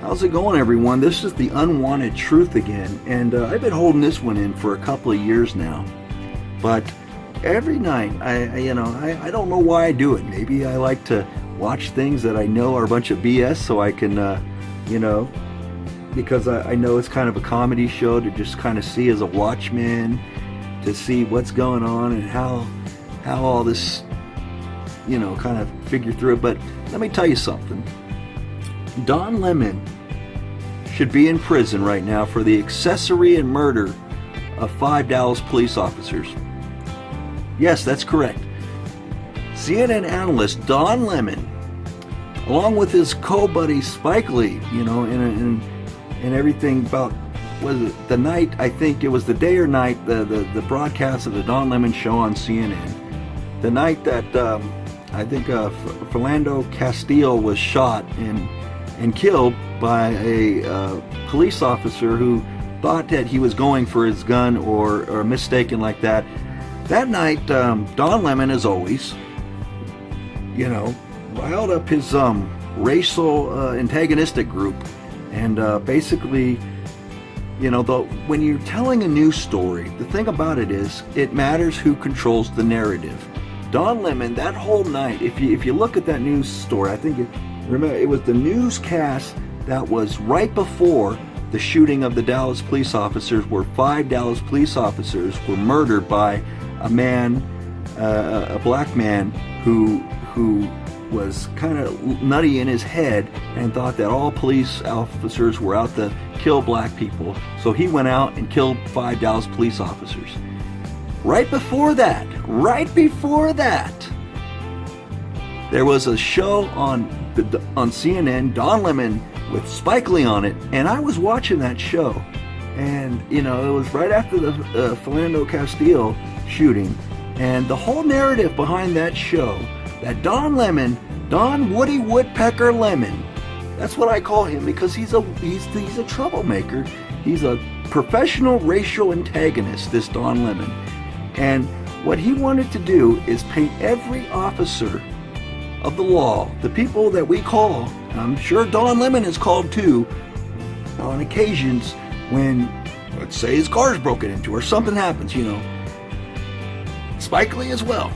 How's it going, everyone? This is the Unwanted Truth again, and I've been holding this one in for a couple of years now. But every night, I don't know why I do it. Maybe I like to watch things that I know are a bunch of BS, so I can, because I know it's kind of a comedy show to just kind of see as a watchman, to see what's going on and how all this, kind of figure through it. But let me tell you something. Don Lemon should be in prison right now for the accessory and murder of 5 Dallas police officers. Yes, that's correct. CNN analyst Don Lemon, along with his co-buddy Spike Lee, and everything about, was it the night, I think it was the day or night, the broadcast of the Don Lemon show on CNN. The night that I think Philando Castile was shot and killed by a police officer who thought that he was going for his gun or mistaken like that. That night, Don Lemon, as always, riled up his racial antagonistic group, and basically, when you're telling a news story, the thing about it is, it matters who controls the narrative. Don Lemon, that whole night, if you look at that news story, I think remember, it was the newscast that was right before the shooting of the Dallas police officers, where 5 Dallas police officers were murdered by a man, a black man who was kind of nutty in his head and thought that all police officers were out to kill black people. So he went out and killed 5 Dallas police officers. Right before that, there was a show on CNN, Don Lemon with Spike Lee on it, and I was watching that show, and it was right after the Philando Castile shooting, and the whole narrative behind that show, that Don Lemon, Don Woody Woodpecker Lemon, that's what I call him, because he's a troublemaker. He's a professional racial antagonist, this Don Lemon, and what he wanted to do is paint every officer of the law, the people that we call, I'm sure Don Lemon is called too, on occasions when, let's say, his car's broken into or something happens, Spike Lee as well.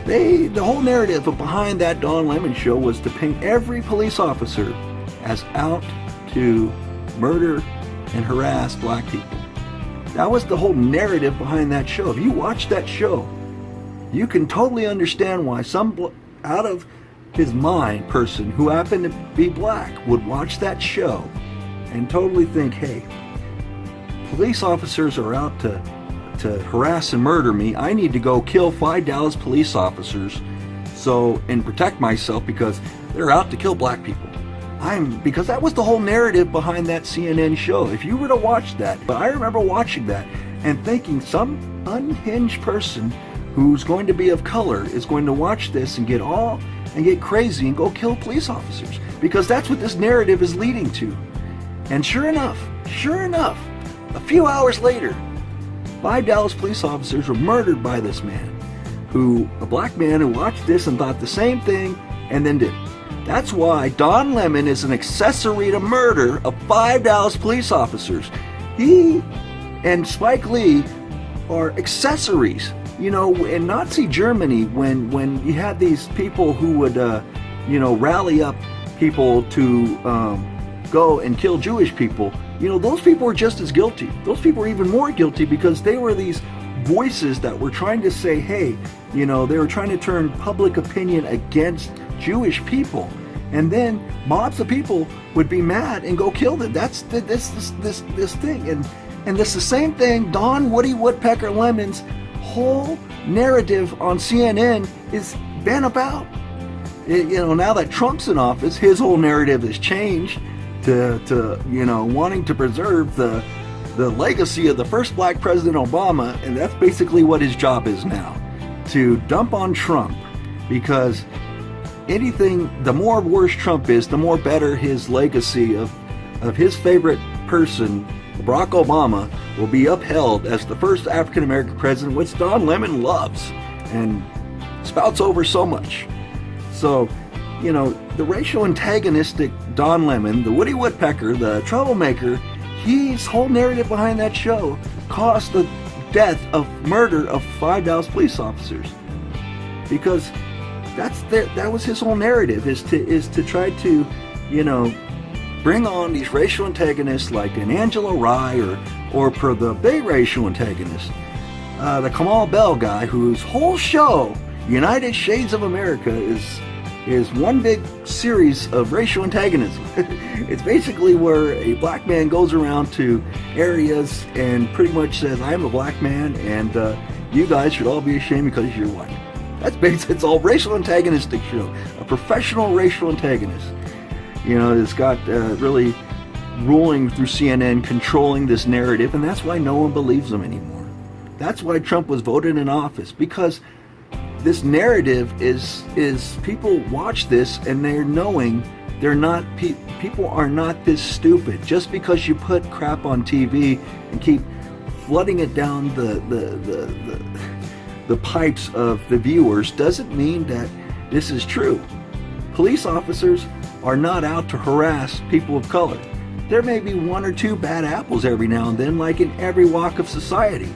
The whole narrative behind that Don Lemon show was to paint every police officer as out to murder and harass black people. That was the whole narrative behind that show. If you watch that show, you can totally understand why some out of his mind person who happened to be black would watch that show and totally think, hey, police officers are out to harass and murder me. I need to go kill 5 Dallas police officers and protect myself because they're out to kill black people. Because that was the whole narrative behind that CNN show. If you were to watch that, but I remember watching that and thinking some unhinged person who's going to be of color is going to watch this and get crazy and go kill police officers, because that's what this narrative is leading to. And sure enough, a few hours later, 5 Dallas police officers were murdered by this man, a black man who watched this and thought the same thing and then did. That's why Don Lemon is an accessory to murder of 5 Dallas police officers. He and Spike Lee are accessories. In Nazi Germany, when you had these people who would, rally up people to go and kill Jewish people, those people were just as guilty. Those people were even more guilty because they were these voices that were trying to say, hey, they were trying to turn public opinion against Jewish people. And then mobs of people would be mad and go kill them. That's this thing. And this the same thing Don Woody Woodpecker Lemon's whole narrative on CNN is been about. Now that Trump's in office, his whole narrative has changed to wanting to preserve the legacy of the first black president, Obama, and that's basically what his job is now, to dump on Trump, because the more worse Trump is, the more better his legacy of his favorite person, Barack Obama, will be upheld as the first African American president, which Don Lemon loves and spouts over so much. So, the racial antagonistic Don Lemon, the Woody Woodpecker, the troublemaker, his whole narrative behind that show caused the murder of 5 Dallas police officers. Because that was his whole narrative, is to try to, bring on these racial antagonists like an Angela Rye or for the big racial antagonist, the Kamal Bell guy, whose whole show, United Shades of America, is one big series of racial antagonism. It's basically where a black man goes around to areas and pretty much says, I'm a black man and you guys should all be ashamed because you're white. That's basically, it's all racial antagonistic show. A professional racial antagonist. It's got really ruling through CNN, controlling this narrative, and that's why no one believes them anymore. That's why Trump was voted in office, because this narrative is people watch this and they're knowing they're not people are not this stupid. Just because you put crap on TV and keep flooding it down the pipes of the viewers doesn't mean that this is true. Police officers are not out to harass people of color. There may be one or two bad apples every now and then, like in every walk of society.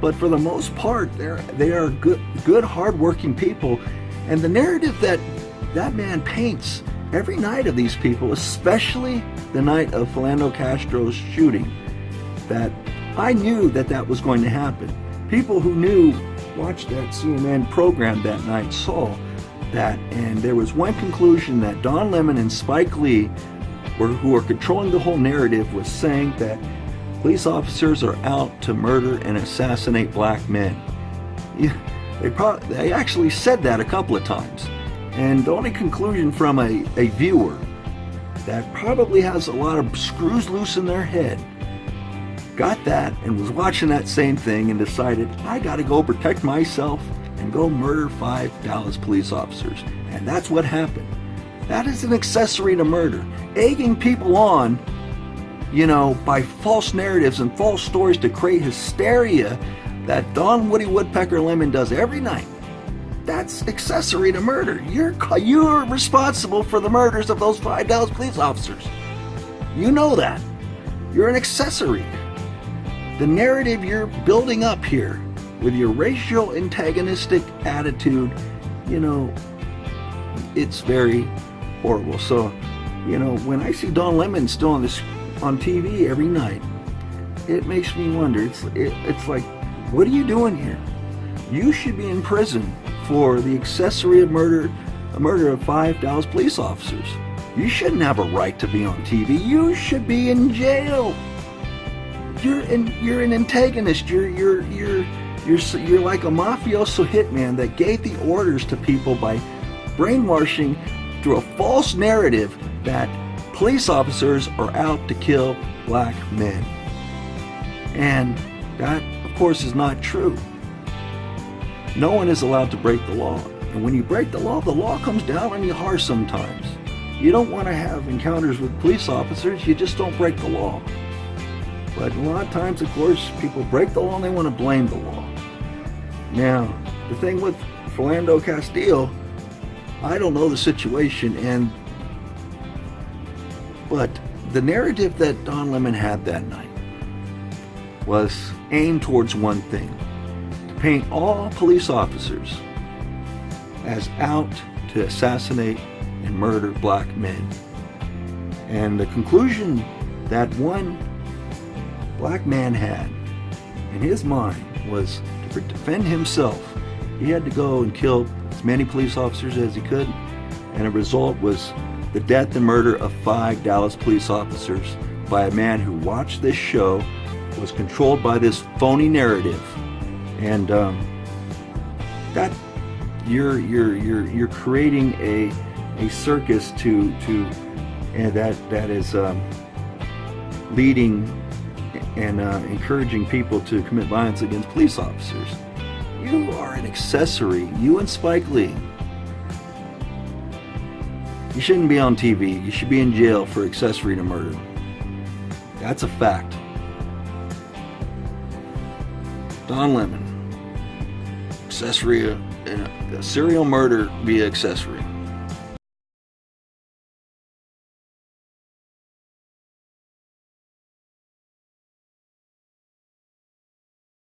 But for the most part, they are good, hardworking people. And the narrative that man paints every night of these people, especially the night of Philando Castro's shooting, that I knew that was going to happen. People who watched that CNN program that night saw that, and there was one conclusion that Don Lemon and Spike Lee, who are controlling the whole narrative, was saying that police officers are out to murder and assassinate black men. They actually said that a couple of times. And the only conclusion from a viewer that probably has a lot of screws loose in their head got that and was watching that same thing and decided, I got to go protect myself and go murder 5 Dallas police officers. And that's what happened. That is an accessory to murder. Egging people on, by false narratives and false stories to create hysteria that Don Woody Woodpecker Lemon does every night. That's accessory to murder. You're responsible for the murders of those 5 Dallas police officers. You know that. You're an accessory. The narrative you're building up here with your racial antagonistic attitude, it's very horrible. So, when I see Don Lemon still on TV every night, it makes me wonder. It's like, what are you doing here? You should be in prison for the accessory of a murder of 5 Dallas police officers. You shouldn't have a right to be on TV. You should be in jail. You're an antagonist. You're like a mafioso hitman that gave the orders to people by brainwashing through a false narrative that police officers are out to kill black men. And that, of course, is not true. No one is allowed to break the law. And when you break the law comes down on you harsh sometimes. You don't want to have encounters with police officers, you just don't break the law. But a lot of times, of course, people break the law and they want to blame the law. Now, the thing with Philando Castillo, I don't know the situation, but the narrative that Don Lemon had that night was aimed towards one thing: to paint all police officers as out to assassinate and murder black men. And the conclusion that one black man had in his mind was to defend himself. He had to go and kill as many police officers as he could, and the result was the death and murder of 5 Dallas police officers by a man who watched this show, was controlled by this phony narrative, and that you're creating a circus and that is leading and encouraging people to commit violence against police officers. You are an accessory. You and Spike Lee. You shouldn't be on TV. You should be in jail for accessory to murder. That's a fact. Don Lemon, accessory, a serial murder via accessory.